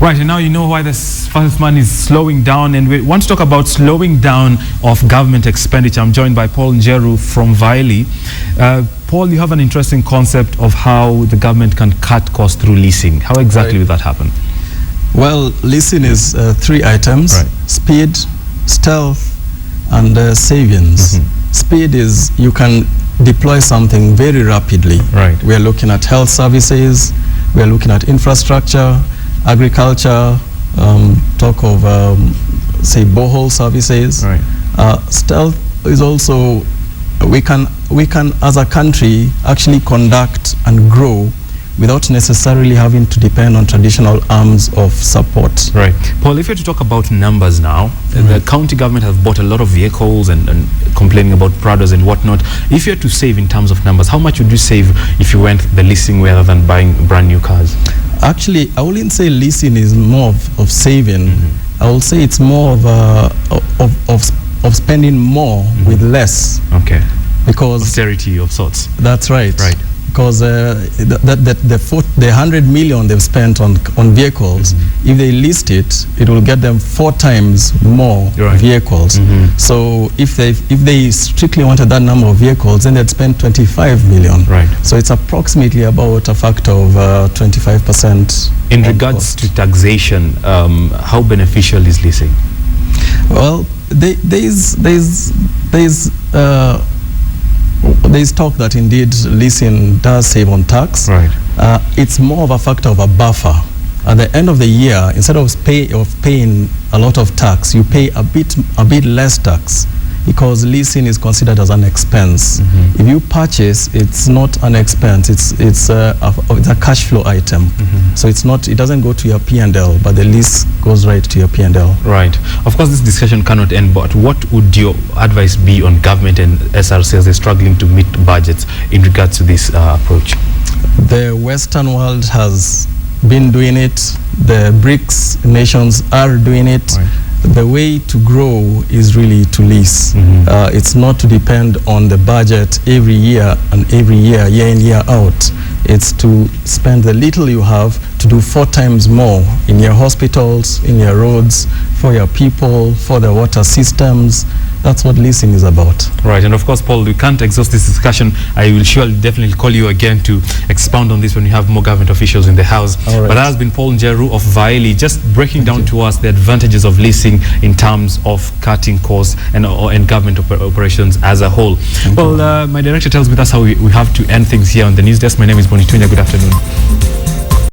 Right, and now you know why this first man is slowing down, and we want to talk about slowing down of government expenditure. I'm joined by Paul Njeru from Vaili. Paul, you have an interesting concept of how the government can cut costs through leasing. How exactly will that happen? Well, leasing is three items: speed, stealth, and savings. Speed is you can deploy something very rapidly. We are looking at health services, we are looking at infrastructure, agriculture, talk of say borehole services. Stealth is also we can as a country actually conduct and grow without necessarily having to depend on traditional arms of support. Paul, if you're to talk about numbers now, the county government have bought a lot of vehicles and complaining about Prados and whatnot. If you're to save in terms of numbers, how much would you save if you went the leasing rather than buying brand new cars? Actually, I wouldn't say leasing is more of saving. I will say it's more of spending more with less. Because austerity of sorts. That's right. Because the 100 million they've spent on vehicles, if they list it, it will get them 4 times more vehicles. So if they strictly wanted that number of vehicles, then they'd spend 25 million. So it's approximately about a factor of 25%. In regards to taxation, how beneficial is leasing? Well, there's talk that indeed leasing does save on tax. It's more of a factor of a buffer. At the end of the year, instead of paying a lot of tax, you pay a bit less tax, because leasing is considered as an expense. If you purchase, it's not an expense. It's a cash flow item. So it doesn't go to your P&L, but the lease goes right to your P&L. Of course, this discussion cannot end, but what would your advice be on government and SRC as they're struggling to meet budgets in regards to this approach? The Western world has been doing it. The BRICS nations are doing it. The way to grow is really to lease. It's not to depend on the budget every year and every year, year in, year out. It's to spend the little you have to do 4 times more in your hospitals, in your roads, for your people, for the water systems. That's what leasing is about. And of course, Paul, we can't exhaust this discussion. I will definitely call you again to expound on this when we have more government officials in the house. But that has been Paul Njeru of Vaili, just breaking down to us the advantages of leasing in terms of cutting costs and government operations as a whole. Well, my director tells me that's how we have to end things here on the news desk. My name is Bonitunya. Good afternoon.